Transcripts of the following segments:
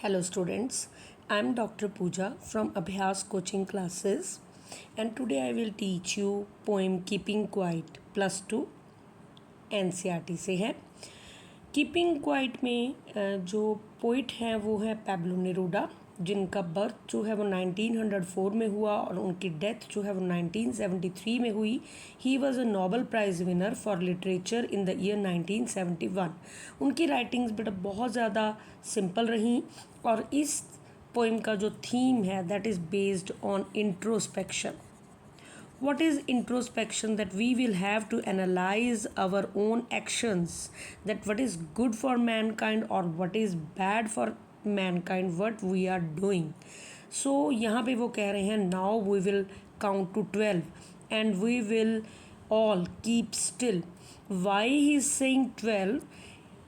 Hello students, I am Dr. Pooja from Abhyas Coaching Classes and today I will teach you poem Keeping Quiet +2 NCERT से है। Keeping quiet में जो poet हैं वो है Pablo नेरूडा, जिनका बर्थ जो है वो 1904 में हुआ और उनकी डेथ जो है वो 1973 में हुई। He was a Nobel prize winner for literature in the year 1971। उनकी राइटिंग्स बेटा बहुत ज़्यादा सिंपल रहीं और इस पोइम का जो थीम है that is based on introspection. What is introspection? That we will have to analyze our own actions, that what is good for mankind or what is bad for mankind, what we are doing. So यहाँ पे वो कह रहे हैं now we will count to 12 and we will all keep still. Why he is saying 12?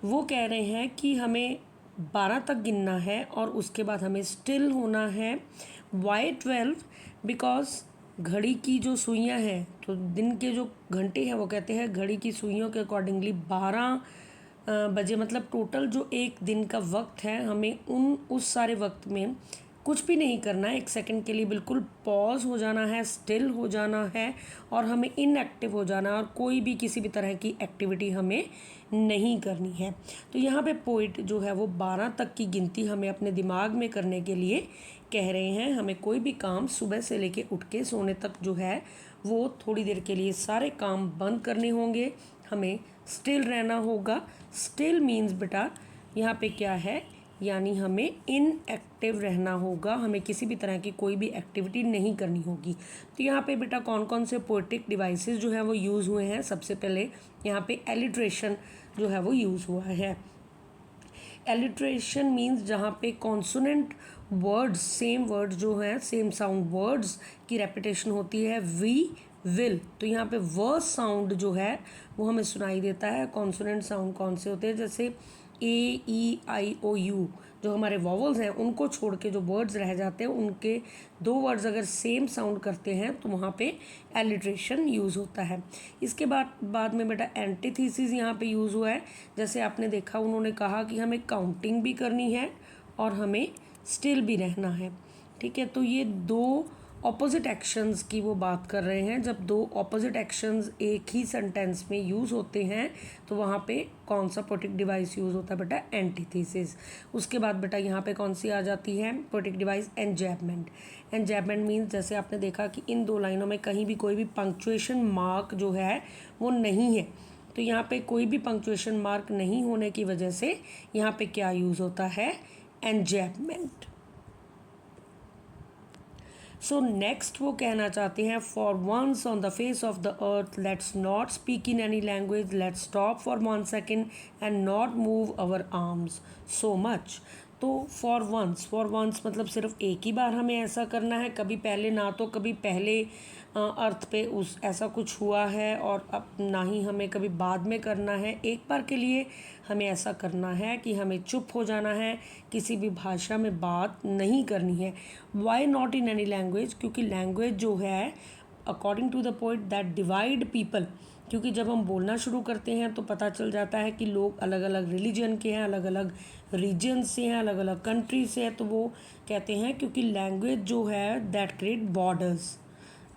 वो कह रहे हैं कि हमें 12 तक गिनना है और उसके बाद हमें स्टिल होना है। Why 12? बिकॉज घड़ी की जो सुइयां हैं तो दिन के जो घंटे हैं वो कहते हैं घड़ी की सुइयों के अकॉर्डिंगली 12 बजे, मतलब टोटल जो एक दिन का वक्त है हमें उस सारे वक्त में कुछ भी नहीं करना है। एक सेकंड के लिए बिल्कुल पॉज हो जाना है, स्टिल हो जाना है और हमें इनएक्टिव हो जाना है और कोई भी किसी भी तरह की एक्टिविटी हमें नहीं करनी है। तो यहाँ पे पोइट जो है वो 12 तक की गिनती हमें अपने दिमाग में करने के लिए कह रहे हैं। हमें कोई भी काम सुबह से लेके उठ के सोने तक जो है वो थोड़ी देर के लिए सारे काम बंद करने होंगे, हमें स्टिल रहना होगा। स्टिल मीन्स बेटा यहाँ पे क्या है, यानी हमें इनएक्टिव रहना होगा, हमें किसी भी तरह की कोई भी एक्टिविटी नहीं करनी होगी। तो यहाँ पे बेटा कौन कौन से पोएटिक डिवाइसेस जो है वो यूज़ हुए हैं। सबसे पहले यहाँ पे एलिट्रेशन जो है वो यूज़ हुआ है। एलिट्रेशन मीन्स जहाँ पे कॉन्सोनेंट वर्ड्स, सेम वर्ड्स जो हैं, सेम साउंड वर्ड्स की रेपिटेशन होती है। वी विल, तो यहाँ पे व साउंड जो है वो हमें सुनाई देता है। कॉन्सोनेंट साउंड कौन से होते हैं, जैसे ए ई आई ओ यू, जो हमारे वॉवल्स हैं उनको छोड़ के जो वर्ड्स रह जाते हैं उनके दो वर्ड्स अगर सेम साउंड करते हैं तो वहाँ पे एलिट्रेशन यूज़ होता है। इसके बाद में बेटा एंटीथीसिस यहाँ पे यूज़ हुआ है। जैसे आपने देखा उन्होंने कहा कि हमें काउंटिंग भी करनी है और हमें स्टिल भी रहना है। ठीक है, तो ये दो ऑपोजिट एक्शंस की वो बात कर रहे हैं। जब दो ऑपोजिट एक्शंस एक ही सेंटेंस में यूज़ होते हैं तो वहाँ पे कौन सा पोएटिक डिवाइस यूज़ होता है बेटा, एंटीथेसिस। उसके बाद बेटा यहाँ पे कौन सी आ जाती है पोएटिक डिवाइस, एंजैबमेंट। एंजैबमेंट मीन्स जैसे आपने देखा कि इन दो लाइनों में कहीं भी कोई भी पंक्चुएशन मार्क जो है वो नहीं है, तो यहाँ पे कोई भी पंक्चुएशन मार्क नहीं होने की वजह से यहाँ पे क्या यूज़ होता है, एंजैबमेंट। सो नेक्स्ट वो कहना चाहते हैं, for once on the face of the earth let's not speak in any language, let's stop for 1 second and not move our arms so much. तो फॉर वंस मतलब सिर्फ एक ही बार हमें ऐसा करना है, कभी पहले ना तो कभी पहले अर्थ पे उस ऐसा कुछ हुआ है और अब ना ही हमें कभी बाद में करना है। एक बार के लिए हमें ऐसा करना है कि हमें चुप हो जाना है, किसी भी भाषा में बात नहीं करनी है। Why not in any language? क्योंकि लैंग्वेज जो है according to the poet that divide people, क्योंकि जब हम बोलना शुरू करते हैं तो पता चल जाता है कि लोग अलग अलग रिलीजन के हैं, अलग अलग रीजन से हैं, अलग अलग कंट्री से हैं। तो वो कहते हैं क्योंकि लैंग्वेज जो है दैट क्रिएट बॉर्डर्स,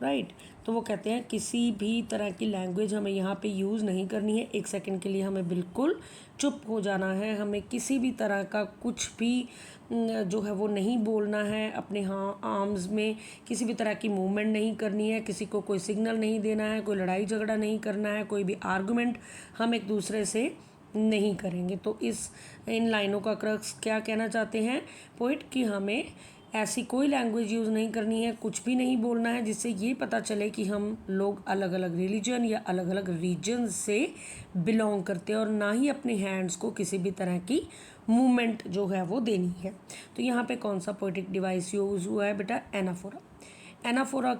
राइट। तो वो कहते हैं किसी भी तरह की लैंग्वेज हमें यहाँ पे यूज़ नहीं करनी है। एक सेकंड के लिए हमें बिल्कुल चुप हो जाना है, हमें किसी भी तरह का कुछ भी जो है वो नहीं बोलना है। अपने आर्म्स में किसी भी तरह की मूवमेंट नहीं करनी है, किसी को कोई सिग्नल नहीं देना है, कोई लड़ाई झगड़ा नहीं करना है, कोई भी आर्गुमेंट हम एक दूसरे से नहीं करेंगे। तो इन लाइनों का क्रक्स क्या कहना चाहते हैं पोइट, कि हमें ऐसी कोई लैंग्वेज यूज़ नहीं करनी है, कुछ भी नहीं बोलना है जिससे ये पता चले कि हम लोग अलग अलग रिलीजन या अलग अलग रीजन से बिलोंग करते हैं, और ना ही अपने हैंड्स को किसी भी तरह की मूवमेंट जो है वो देनी है। तो यहाँ पे कौन सा पोएटिक डिवाइस यूज़ हुआ है बेटा, एनाफोरा। एनाफोरा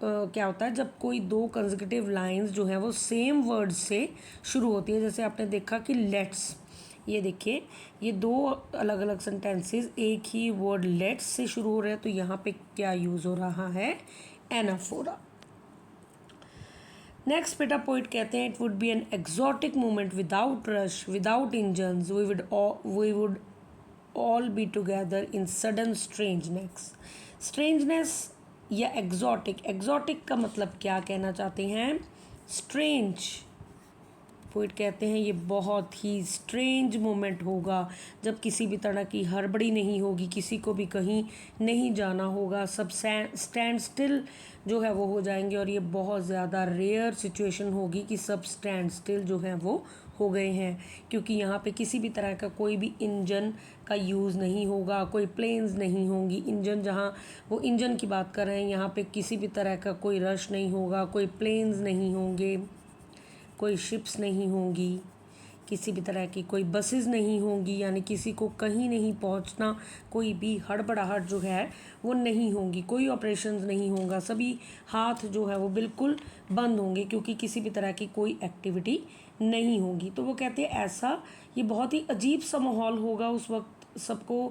क्या होता है, जब कोई दो कंसेक्यूटिव लाइंस जो हैं वो सेम वर्ड से शुरू होती है। जैसे आपने देखा कि लेट्स, ये देखिए ये दो अलग अलग सेंटेंसेस एक ही वर्ड लेट्स से शुरू हो रहे हैं, तो यहाँ पे क्या यूज़ हो रहा है, एनाफोरा। नेक्स्ट बेटा पोइट कहते हैं, it would be an exotic movement without rush, without engines, we would all be together in sudden strangeness. Strangeness या एग्जॉटिक, एग्जॉटिक का मतलब क्या कहना चाहते हैं? स्ट्रेंज। पोइट कहते हैं ये बहुत ही स्ट्रेंज मोमेंट होगा जब किसी भी तरह की हड़बड़ी नहीं होगी, किसी को भी कहीं नहीं जाना होगा, सब स्टैंड स्टिल जो है वो हो जाएंगे। और ये बहुत ज़्यादा रेयर सिचुएशन होगी कि सब स्टैंड स्टिल जो है वो हो गए हैं, क्योंकि यहाँ पे किसी भी तरह का कोई भी इंजन का यूज़ नहीं होगा, कोई प्लेन्स नहीं होंगी। इंजन जहाँ वो इंजन की बात कर रहे हैं, यहाँ पे किसी भी तरह का कोई रश नहीं होगा, कोई प्लेन्स नहीं होंगे, कोई शिप्स नहीं होंगी, किसी भी तरह की कोई बसेस नहीं होंगी, यानी किसी को कहीं नहीं पहुंचना, कोई भी हड़बड़ाहट जो है वो नहीं होंगी, कोई ऑपरेशंस नहीं होगा, सभी हाथ जो है वो बिल्कुल बंद होंगे क्योंकि किसी भी तरह की कोई एक्टिविटी नहीं होगी। तो वो कहते हैं ऐसा ये बहुत ही अजीब सा माहौल होगा उस वक्त, सबको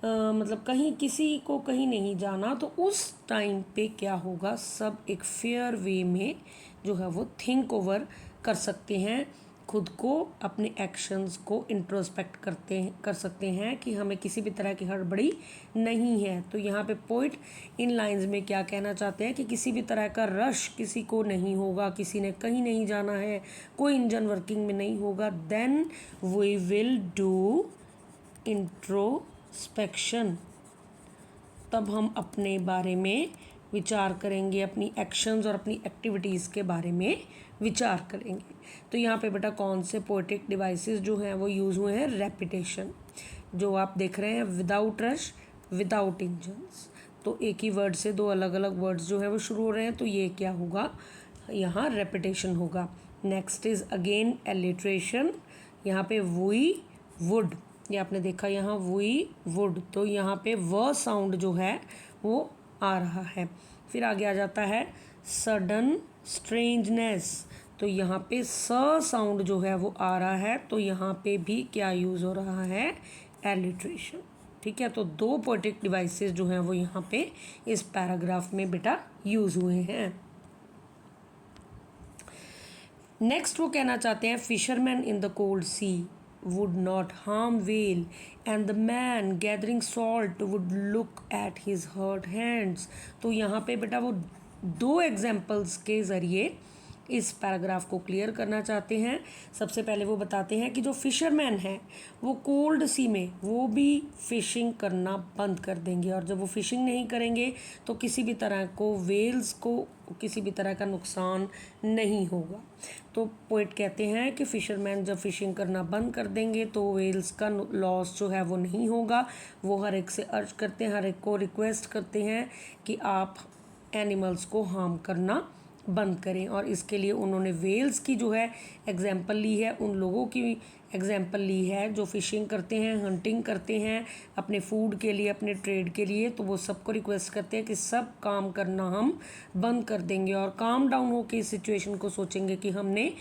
मतलब कहीं किसी को कहीं नहीं जाना। तो उस टाइम पे क्या होगा, सब एक फेयर वे में जो है वो थिंक ओवर कर सकते हैं, खुद को अपने एक्शंस को इंट्रोस्पेक्ट कर सकते हैं कि हमें किसी भी तरह की हड़बड़ी नहीं है। तो यहाँ पे पोइट इन लाइंस में क्या कहना चाहते हैं कि किसी भी तरह का रश किसी को नहीं होगा, किसी ने कहीं नहीं जाना है, कोई इंजन वर्किंग में नहीं होगा। Then we will do introspection, तब हम अपने बारे में विचार करेंगे, अपनी एक्शंस और अपनी एक्टिविटीज़ के बारे में विचार करेंगे। तो यहाँ पे बेटा कौन से पोएटिक डिवाइसेस जो हैं वो यूज़ हुए हैं? रेपिटेशन, जो आप देख रहे हैं, विदाउट रश, विदाउट इंजन्स। तो एक ही वर्ड से दो अलग अलग वर्ड्स जो है वो शुरू हो रहे हैं, तो ये क्या होगा? यहाँ रेपिटेशन होगा। नेक्स्ट इज़ अगेन एलिट्रेशन, यहाँ पे वुई वुड, ये आपने देखा यहाँ वुई वुड, तो यहाँ पे व साउंड जो है वो आ रहा है। फिर आगे आ जाता है सडन स्ट्रेंजनेस, तो यहाँ पे स साउंड जो है वो आ रहा है, तो यहाँ पे भी क्या यूज़ हो रहा है? एलिट्रेशन। ठीक है, तो दो पोएटिक डिवाइसेस जो हैं वो यहाँ पे इस पैराग्राफ में बेटा यूज़ हुए हैं। नेक्स्ट वो कहना चाहते हैं fisherman in the cold sea would not harm whale and the man gathering salt would look at his hurt hands। तो यहाँ पे बेटा वो दो एग्जाम्पल्स के ज़रिए इस पैराग्राफ को क्लियर करना चाहते हैं। सबसे पहले वो बताते हैं कि जो फिशरमैन है वो कोल्ड सी में वो भी फ़िशिंग करना बंद कर देंगे, और जब वो फ़िशिंग नहीं करेंगे तो किसी भी तरह को वेल्स को किसी भी तरह का नुकसान नहीं होगा। तो पोइट कहते हैं कि फ़िशरमैन जब फ़िशिंग करना बंद कर देंगे तो वेल्स का लॉस जो है वो नहीं होगा। वो हर एक से अर्ज करते हैं, हर एक को रिक्वेस्ट करते हैं कि आप एनिमल्स को हार्म करना बंद करें, और इसके लिए उन्होंने वेल्स की जो है एग्जाम्पल ली है, उन लोगों की एग्जाम्पल ली है जो फ़िशिंग करते हैं, हंटिंग करते हैं अपने फूड के लिए, अपने ट्रेड के लिए। तो वो सबको रिक्वेस्ट करते हैं कि सब काम करना हम बंद कर देंगे और काम डाउन होकर इस सिचुएशन को सोचेंगे कि हमने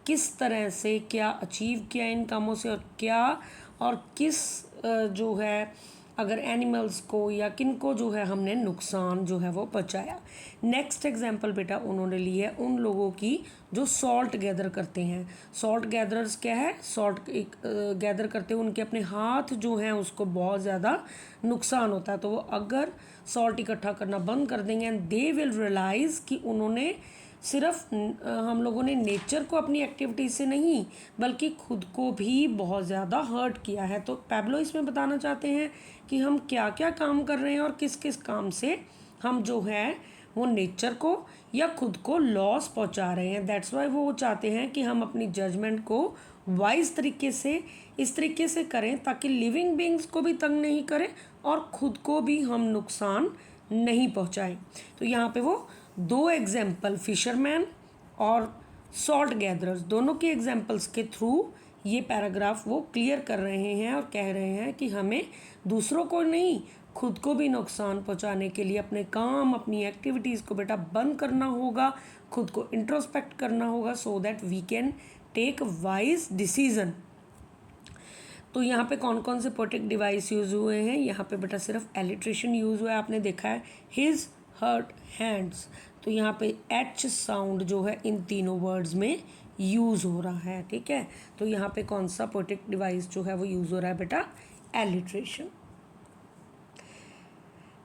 किस तरह से क्या अचीव किया इन कामों से, और क्या और किस जो है अगर एनिमल्स को या किन को जो है हमने नुकसान जो है वो पहुँचाया। नेक्स्ट एग्जांपल बेटा उन्होंने ली है उन लोगों की जो सॉल्ट गैदर करते हैं। सॉल्ट गैदरर्स क्या है? सॉल्ट गैदर करते हैं, उनके अपने हाथ जो हैं उसको बहुत ज़्यादा नुकसान होता है। तो वो अगर सॉल्ट इकट्ठा करना बंद कर देंगे एंड दे विल रियलाइज़ कि उन्होंने सिर्फ हम लोगों ने नेचर को अपनी एक्टिविटी से नहीं बल्कि खुद को भी बहुत ज़्यादा हर्ट किया है। तो पैब्लो इसमें बताना चाहते हैं कि हम क्या क्या काम कर रहे हैं और किस किस काम से हम जो है वो नेचर को या खुद को लॉस पहुंचा रहे हैं। दैट्स वाई वो चाहते हैं कि हम अपनी जजमेंट को वाइज तरीके से इस तरीके से करें ताकि लिविंग बींग्स को भी तंग नहीं करें और खुद को भी हम नुकसान नहीं पहुंचाएं। तो यहाँ पे वो दो एग्जाम्पल फिशरमैन और सॉल्ट गैदरर्स दोनों के एग्जाम्पल्स के थ्रू ये पैराग्राफ वो क्लियर कर रहे हैं और कह रहे हैं कि हमें दूसरों को नहीं खुद को भी नुकसान पहुंचाने के लिए अपने काम अपनी एक्टिविटीज़ को बेटा बंद करना होगा, खुद को इंट्रोस्पेक्ट करना होगा so that we can take wise decision. तो यहाँ पे कौन कौन से पोएटिक डिवाइस यूज़ हुए हैं? यहाँ पे बेटा सिर्फ एलिट्रेशन यूज़ हुआ है, आपने देखा है हिज हर्ट हैंड्स। तो यहाँ पे एच साउंड जो है इन तीनों वर्ड्स में यूज़ हो रहा है। ठीक है, तो यहाँ पे कौन सा पोएटिक डिवाइस जो है वो यूज़ हो रहा है बेटा? एलिट्रेशन।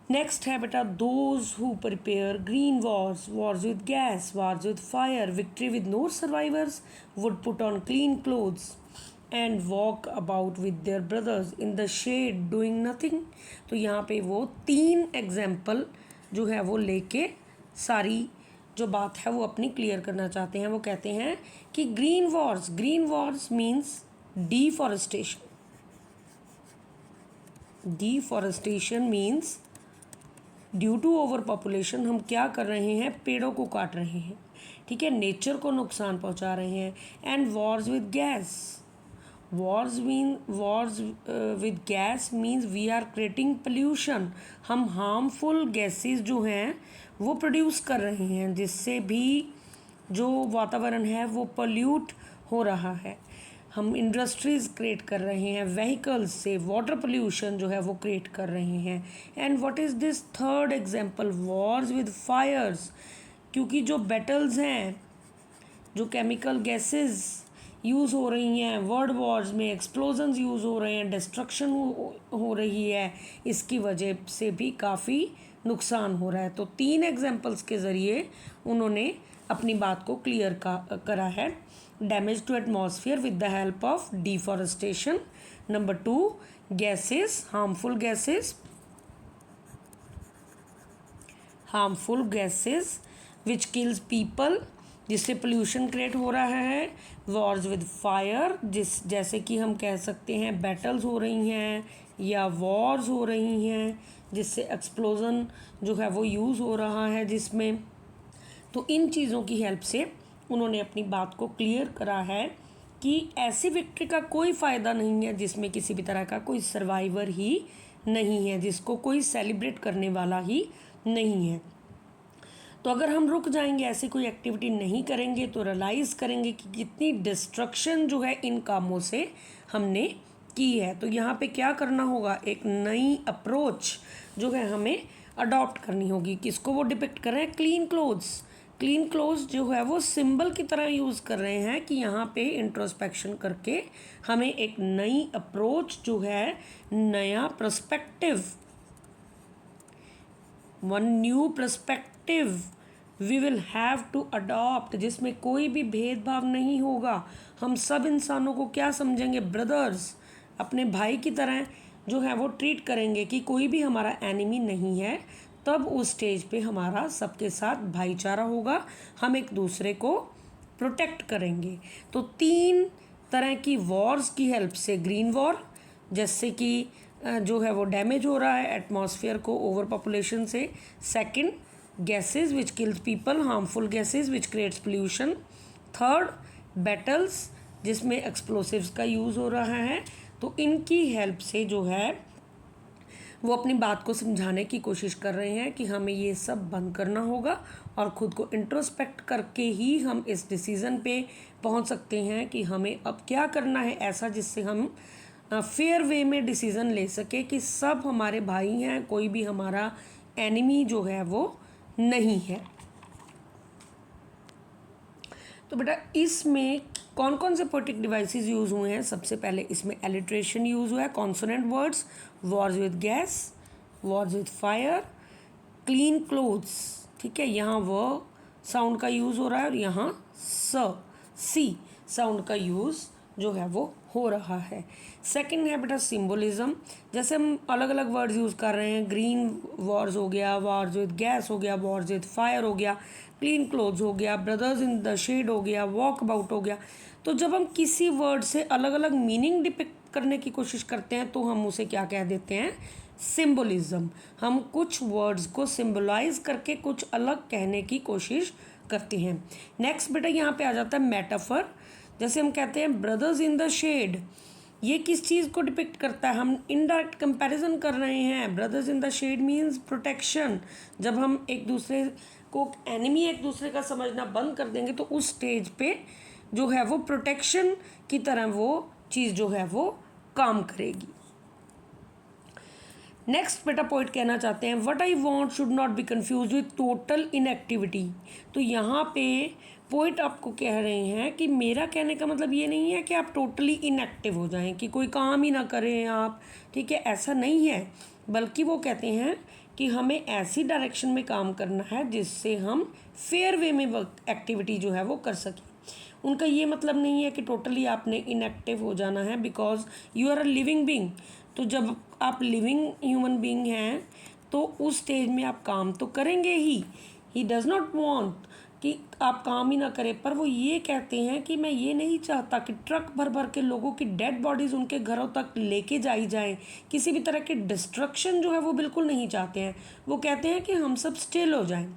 नेक्स्ट है बेटा those who prepare green wars, wars with gas, wars with fire, victory with no survivors, would put on clean clothes and walk about with their brothers in the shade doing nothing. तो यहाँ पे वो 3 example जो है वो लेके सारी जो बात है वो अपनी क्लियर करना चाहते हैं। वो कहते हैं कि green wars means deforestation. Deforestation means due to over population हम क्या कर रहे हैं, पेड़ों को काट रहे हैं, ठीक है, नेचर को नुकसान पहुंचा रहे हैं। And wars with gas, wars with gas means we are creating pollution. हम हार्मफुल गैसेस जो हैं वो प्रोड्यूस कर रहे हैं, जिससे भी जो वातावरण है वो पोल्यूट हो रहा है। हम इंडस्ट्रीज़ क्रिएट कर रहे हैं, व्हीकल्स से वाटर पोल्यूशन जो है वो क्रिएट कर रहे हैं। And what is this third example, wars with fires, क्योंकि जो बैटल्स हैं, जो केमिकल गैसेस यूज़ हो रही हैं वर्ल्ड वॉर्स में, एक्सप्लोजन्स यूज़ हो रहे हैं, डिस्ट्रक्शन हो रही है, इसकी वजह से भी काफ़ी नुकसान हो रहा है। तो 3 एग्जांपल्स के ज़रिए उन्होंने अपनी बात को क्लियर करा है। Damage to atmosphere with the help of deforestation. Number 2, gases, harmful gases which kills people, जिससे पोल्यूशन क्रिएट हो रहा है। वॉर्स विद फायर, जैसे कि हम कह सकते हैं बैटल्स हो रही हैं या वॉर्स हो रही हैं, जिससे एक्सप्लोजन जो है वो यूज़ हो रहा है जिसमें। तो इन चीज़ों की हेल्प से उन्होंने अपनी बात को क्लियर करा है कि ऐसी विक्ट्री का कोई फ़ायदा नहीं है जिसमें किसी भी तरह का कोई सर्वाइवर ही नहीं है, जिसको कोई सेलिब्रेट करने वाला ही नहीं है। तो अगर हम रुक जाएंगे, ऐसी कोई एक्टिविटी नहीं करेंगे, तो रियलाइज़ करेंगे कि कितनी डिस्ट्रक्शन जो है इन कामों से हमने की है। तो यहाँ पे क्या करना होगा, एक नई अप्रोच जो है हमें अडॉप्ट करनी होगी। किसको वो डिपिक्ट कर रहे हैं, क्लीन क्लोथ्स जो है वो सिंबल की तरह यूज़ कर रहे हैं कि यहाँ पे इंट्रोस्पेक्शन करके हमें एक नई अप्रोच जो है, नया perspective, one new perspective we will have to adopt, जिसमें कोई भी भेदभाव नहीं होगा। हम सब इंसानों को क्या समझेंगे, ब्रदर्स, अपने भाई की तरह जो है वो ट्रीट करेंगे कि कोई भी हमारा एनिमी नहीं है। तब उस स्टेज पे हमारा सबके साथ भाईचारा होगा, हम एक दूसरे को प्रोटेक्ट करेंगे। तो 3 तरह की वॉर्स की हेल्प से, ग्रीन वॉर जैसे कि जो है वो डैमेज हो रहा है एटमॉस्फेयर को ओवर पॉपुलेशन से। Second, gases which kills people, harmful gases which creates pollution. Third, battles जिसमें एक्सप्लोसिव्स का यूज़ हो रहा है। तो इनकी हेल्प से जो है वो अपनी बात को समझाने की कोशिश कर रहे हैं कि हमें ये सब बंद करना होगा और ख़ुद को इंट्रोस्पेक्ट करके ही हम इस डिसीज़न पे पहुंच सकते हैं कि हमें अब क्या करना है ऐसा जिससे हम फेयर वे में डिसीज़न ले सके कि सब हमारे भाई हैं, कोई भी हमारा एनिमी जो है वो नहीं है। तो बेटा इसमें कौन कौन से पोएटिक डिवाइसेस यूज़ हुए हैं, सबसे पहले इसमें एलिट्रेशन यूज़ हुआ है, consonant words, Wars with gas, wars with fire, clean clothes, ठीक है, यहाँ वो साउंड का यूज़ हो रहा है और यहाँ सी साउंड का यूज़ जो है वो हो रहा है। सेकंड है बेटा सिंबलिज्म, जैसे हम अलग अलग वर्ड्स यूज़ कर रहे हैं, ग्रीन वॉर्स हो गया, वॉर्स विद गैस हो गया, वॉर्स विद फायर हो गया, क्लीन क्लोथ्स हो गया, ब्रदर्स इन द शेड हो गया, वॉक अबाउट हो गया। तो जब हम किसी वर्ड से अलग अलग मीनिंग डिपिक्ट करने की कोशिश करते हैं तो हम उसे क्या कह देते हैं, सिंबलिज्म। हम कुछ वर्ड्स को सिंबलाइज करके कुछ अलग कहने की कोशिश करते हैं। नेक्स्ट बेटा यहाँ पे आ जाता है मेटाफर, जैसे हम कहते हैं ब्रदर्स इन द शेड, ये किस चीज़ को डिपिक्ट करता है, हम इनडायरेक्ट कंपैरिजन कर रहे हैं। Brothers in the shade means protection. जब हम एक दूसरे को एनिमी एक दूसरे का समझना बंद कर देंगे तो उस स्टेज पे जो है वो प्रोटेक्शन की तरह वो चीज़ जो है वो काम करेगी। नेक्स्ट बेटा पोइट कहना चाहते हैं what I want should not be confuse with total inactivity. तो यहाँ पे पोइट आपको कह रहे हैं कि मेरा कहने का मतलब ये नहीं है कि आप टोटली इनएक्टिव हो जाएं, कि कोई काम ही ना करें आप, ठीक है, ऐसा नहीं है। बल्कि वो कहते हैं कि हमें ऐसी डायरेक्शन में काम करना है जिससे हम फेयर वे में एक्टिविटी जो है वो कर सकें। उनका ये मतलब नहीं है कि टोटली आपने इनएक्टिव हो जाना है, because you are a living being. तो जब आप लिविंग ह्यूमन बीइंग हैं तो उस स्टेज में आप काम तो करेंगे ही डज़ नॉट वांट कि आप काम ही ना करें। पर वो ये कहते हैं कि मैं ये नहीं चाहता कि ट्रक भर भर के लोगों की डेड बॉडीज़ उनके घरों तक लेके जाई जाएं, किसी भी तरह की डिस्ट्रक्शन जो है वो बिल्कुल नहीं चाहते हैं। वो कहते हैं कि हम सब स्टिल हो जाएं,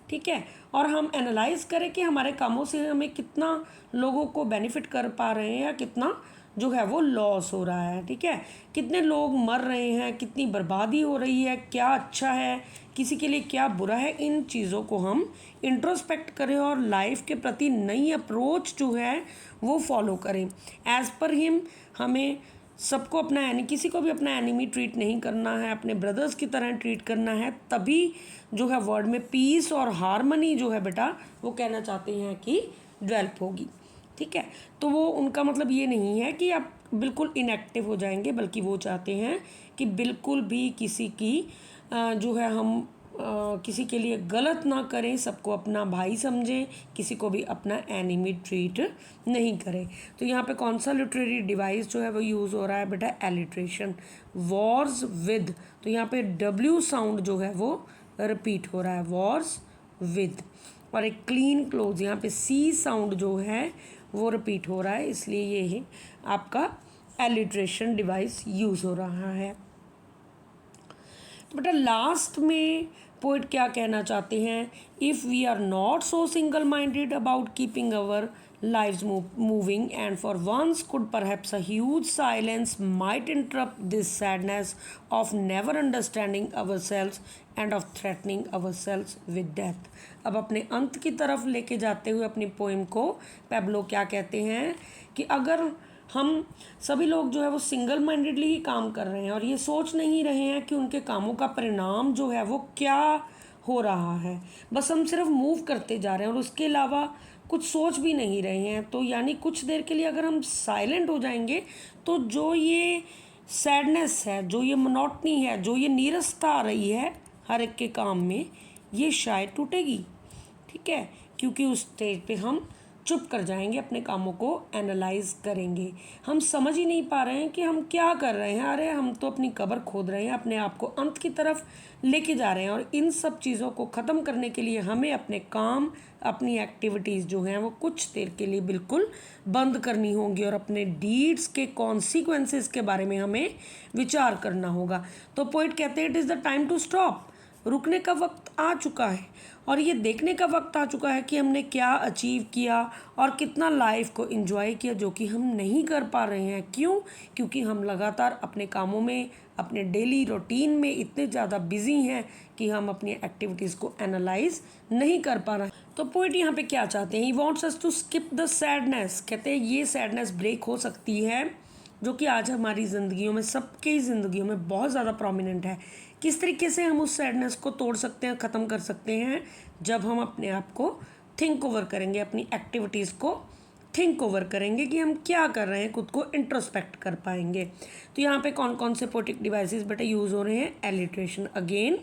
ठीक है, और हम एनालाइज करें कि हमारे कामों से हमें कितना लोगों को बेनिफिट कर पा रहे हैं या कितना जो है वो लॉस हो रहा है, ठीक है, कितने लोग मर रहे हैं, कितनी बर्बादी हो रही है, क्या अच्छा है, किसी के लिए क्या बुरा है। इन चीज़ों को हम इंट्रोस्पेक्ट करें और लाइफ के प्रति नई अप्रोच जो है वो फॉलो करें। एज़ पर हिम हमें सबको अपना किसी को भी अपना एनिमी ट्रीट नहीं करना है, अपने ब्रदर्स की तरह ट्रीट करना है, तभी जो है वर्ल्ड में पीस और हारमनी जो है बेटा वो कहना चाहते हैं कि डेवलप होगी, ठीक है। तो वो उनका मतलब ये नहीं है कि आप बिल्कुल इनएक्टिव हो जाएंगे, बल्कि वो चाहते हैं कि बिल्कुल भी किसी की जो है हम किसी के लिए गलत ना करें, सबको अपना भाई समझें, किसी को भी अपना एनिमी ट्रीट नहीं करें। तो यहाँ पे कौन सा लिटरेरी डिवाइस जो है वो यूज़ हो रहा है बेटा, एलिट्रेशन। वॉर्स विद, तो यहाँ पे डब्ल्यू साउंड जो है वो रिपीट हो रहा है, वॉर्स विद। और एक क्लीन क्लोज, यहाँ पे सी साउंड जो है वो रिपीट हो रहा है, इसलिए ये है आपका एलिट्रेशन डिवाइस यूज़ हो रहा है। बेटा लास्ट में पोइट क्या कहना चाहते हैं, if we are not so single minded about keeping our lives moving and for once could perhaps a huge silence might interrupt this sadness of never understanding ourselves and of threatening ourselves with death। अब अपने अंत की तरफ लेके जाते हुए अपनी poem को पैब्लो क्या कहते हैं कि अगर हम सभी लोग जो है वो सिंगल माइंडेडली ही काम कर रहे हैं और ये सोच नहीं रहे हैं कि उनके कामों का परिणाम जो है वो क्या हो रहा है, बस हम सिर्फ मूव करते जा रहे हैं और उसके अलावा कुछ सोच भी नहीं रहे हैं, तो यानी कुछ देर के लिए अगर हम साइलेंट हो जाएंगे तो जो ये सैडनेस है, जो ये मोनोटनी है, जो ये नीरसता आ रही है हर एक के काम में, ये शायद टूटेगी, ठीक है, क्योंकि उस स्टेज पे हम चुप कर जाएंगे, अपने कामों को एनालाइज करेंगे। हम समझ ही नहीं पा रहे हैं कि हम क्या कर रहे हैं, अरे हम तो अपनी कब्र खोद रहे हैं, अपने आप को अंत की तरफ लेके जा रहे हैं। और इन सब चीज़ों को ख़त्म करने के लिए हमें अपने काम, अपनी एक्टिविटीज़ जो हैं वो कुछ देर के लिए बिल्कुल बंद करनी होंगी और अपने डीड्स के कॉन्सिक्वेंसेस के बारे में हमें विचार करना होगा। तो पोइट कहते हैं it is the time to stop, रुकने का वक्त आ चुका है और ये देखने का वक्त आ चुका है कि हमने क्या अचीव किया और कितना लाइफ को एंजॉय किया, जो कि हम नहीं कर पा रहे हैं। क्यों? क्योंकि हम लगातार अपने कामों में, अपने डेली रूटीन में इतने ज़्यादा बिजी हैं कि हम अपनी एक्टिविटीज़ को एनालाइज नहीं कर पा रहे हैं। तो पोइट यहाँ पे क्या चाहते हैं, he wants us to skip the sadness. कहते हैं ये सैडनेस ब्रेक हो सकती है जो कि आज हमारी ज़िंदगियों में, सबकी ज़िंदगियों में बहुत ज़्यादा प्रोमिनेंट है। किस तरीके से हम उस सैडनेस को तोड़ सकते हैं, ख़त्म कर सकते हैं, जब हम अपने आप को थिंक ओवर करेंगे, अपनी एक्टिविटीज़ को थिंक ओवर करेंगे कि हम क्या कर रहे हैं, खुद को इंट्रोस्पेक्ट कर पाएंगे। तो यहाँ पे कौन कौन से पोएटिक डिवाइसेस बेटा यूज़ हो रहे हैं, एलिट्रेशन। अगेन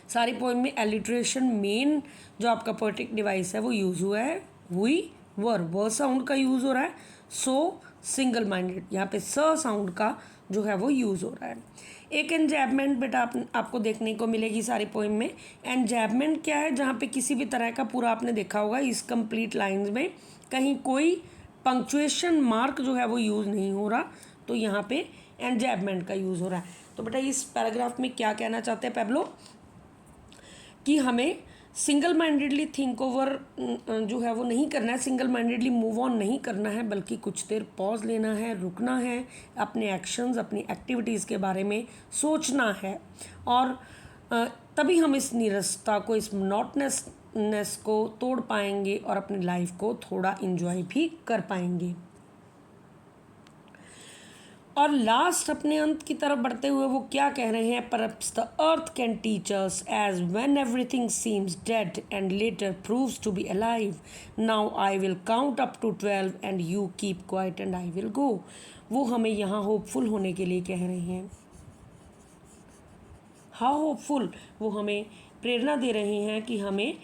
सारी पोएम में एलिट्रेशन मेन जो आपका पोएटिक डिवाइस है वो यूज़ हुआ है। हुई वर साउंड का यूज़ हो रहा है। सो सिंगल माइंडेड, यहाँ पे स साउंड का जो है वो यूज़ हो रहा है। एक एंजैबमेंट बेटा आपको देखने को मिलेगी सारी पोएम में। एंजैबमेंट क्या है, जहाँ पे किसी भी तरह का, पूरा आपने देखा होगा इस कंप्लीट लाइंस में कहीं कोई पंक्चुएशन मार्क जो है वो यूज़ नहीं हो रहा, तो यहाँ पे एंजैबमेंट का यूज़ हो रहा है। तो बेटा इस पैराग्राफ में क्या कहना चाहते हैं पैब्लो कि हमें सिंगल माइंडेडली थिंक ओवर जो है वो नहीं करना है, सिंगल माइंडेडली मूव ऑन नहीं करना है, बल्कि कुछ देर पॉज लेना है, रुकना है, अपने एक्शंस, अपनी एक्टिविटीज़ के बारे में सोचना है और तभी हम इस नीरसता को, इस मोनोटनेस को तोड़ पाएंगे और अपनी लाइफ को थोड़ा इंजॉय भी कर पाएंगे। और लास्ट अपने अंत की तरफ बढ़ते हुए वो क्या कह रहे हैं, perhaps the earth can teach us as when everything seems dead and later proves to be alive, now I will count up to 12 and you keep quiet and I will go. वो हमें यहाँ hopeful होने के लिए कह रहे हैं। How hopeful, वो हमें प्रेरणा दे रहे हैं कि हमें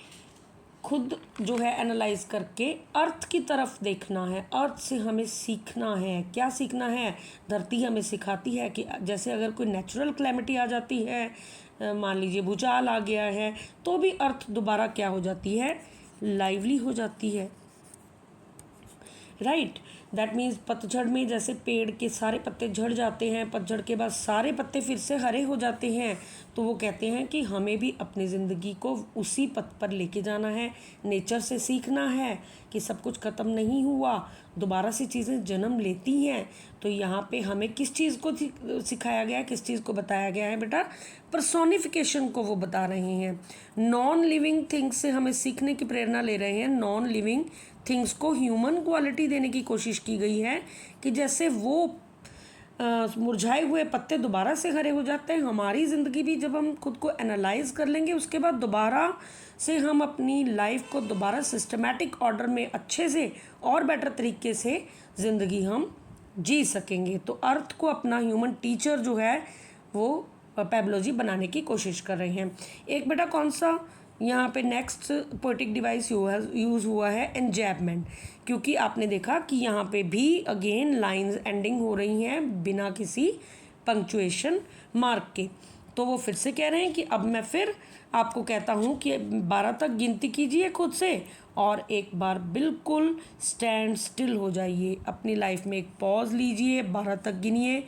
खुद जो है एनालाइज करके अर्थ की तरफ देखना है, अर्थ से हमें सीखना है। क्या सीखना है, धरती हमें सिखाती है कि जैसे अगर कोई नेचुरल क्लैमिटी आ जाती है, मान लीजिए भूचाल आ गया है, तो भी अर्थ दोबारा क्या हो जाती है, लाइवली हो जाती है, राइट। दैट मीन्स पतझड़ में जैसे पेड़ के सारे पत्ते झड़ जाते हैं, पतझड़ के बाद सारे पत्ते फिर से हरे हो जाते हैं, तो वो कहते हैं कि हमें भी अपनी ज़िंदगी को उसी पथ पर लेके जाना है, नेचर से सीखना है कि सब कुछ ख़त्म नहीं हुआ, दोबारा से चीज़ें जन्म लेती हैं। तो यहाँ पे हमें किस चीज़ को सिखाया गया है, किस चीज़ को बताया गया है बेटा, पर्सोनिफिकेशन को वो बता रहे हैं। नॉन लिविंग थिंग्स से हमें सीखने की प्रेरणा ले रहे हैं। नॉन लिविंग थिंग्स को ह्यूमन क्वालिटी देने की कोशिश की गई है कि जैसे वो मुरझाए हुए पत्ते दोबारा से हरे हो जाते हैं, हमारी ज़िंदगी भी जब हम खुद को एनालाइज कर लेंगे, उसके बाद दोबारा से हम अपनी लाइफ को दोबारा सिस्टमैटिक ऑर्डर में अच्छे से और बेटर तरीके से ज़िंदगी हम जी सकेंगे। तो अर्थ को अपना ह्यूमन टीचर जो है वो पैबोलॉजी बनाने की कोशिश कर रहे हैं। एक बेटा कौन सा यहाँ पे नेक्स्ट पोएटिक डिवाइस यूज़ हुआ है, एन्जैबमेंट, क्योंकि आपने देखा कि यहाँ पे भी अगेन लाइंस एंडिंग हो रही हैं बिना किसी पंक्चुएशन मार्क के। तो वो फिर से कह रहे हैं कि अब मैं फिर आपको कहता हूँ कि 12 तक गिनती कीजिए खुद से और एक बार बिल्कुल स्टैंड स्टिल हो जाइए, अपनी लाइफ में एक पॉज लीजिए, 12 तक गिनिए,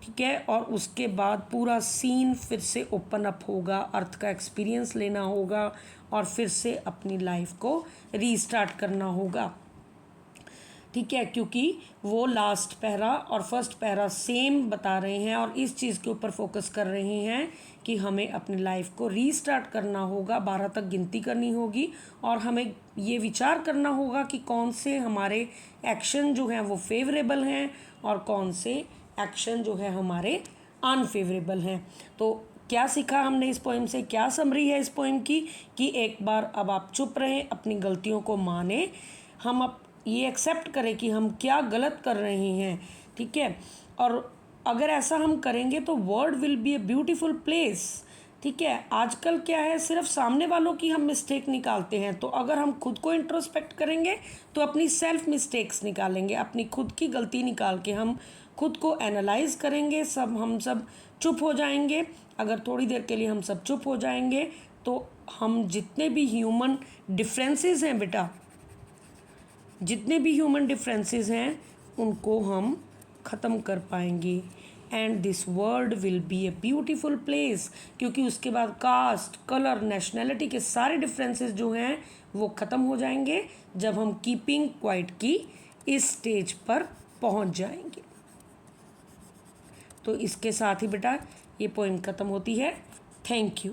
ठीक है, और उसके बाद पूरा सीन फिर से ओपन अप होगा, अर्थ का एक्सपीरियंस लेना होगा और फिर से अपनी लाइफ को रीस्टार्ट करना होगा, ठीक है, क्योंकि वो लास्ट पैरा और फर्स्ट पैरा सेम बता रहे हैं और इस चीज़ के ऊपर फोकस कर रहे हैं कि हमें अपनी लाइफ को रीस्टार्ट करना होगा, 12 तक गिनती करनी होगी और हमें ये विचार करना होगा कि कौन से हमारे एक्शन जो हैं वो फेवरेबल हैं और कौन से एक्शन जो है हमारे अनफेवरेबल हैं। तो क्या सीखा हमने इस पोएम से, क्या समरी है इस पोएम की, कि एक बार अब आप चुप रहें, अपनी गलतियों को माने, हम अब ये एक्सेप्ट करें कि हम क्या गलत कर रहे हैं, ठीक है, और अगर ऐसा हम करेंगे तो world will be a beautiful place, ठीक है। आजकल क्या है, सिर्फ सामने वालों की हम मिस्टेक निकालते हैं, तो अगर हम खुद को इंट्रोस्पेक्ट करेंगे तो अपनी सेल्फ मिस्टेक्स निकालेंगे, अपनी खुद की गलती निकाल के हम खुद को एनालाइज करेंगे, हम सब चुप हो जाएंगे। अगर थोड़ी देर के लिए हम सब चुप हो जाएंगे तो हम जितने भी ह्यूमन डिफरेंसेस हैं बेटा, जितने भी ह्यूमन डिफरेंसेस हैं उनको हम ख़त्म कर पाएंगे and this world will be a beautiful place, क्योंकि उसके बाद कास्ट, कलर, नेशनैलिटी के सारे डिफरेंसेस जो हैं वो ख़त्म हो जाएंगे जब हम कीपिंग क्वाइट की इस स्टेज पर पहुंच जाएंगे। तो इसके साथ ही बेटा ये पोएम ख़त्म होती है। Thank you.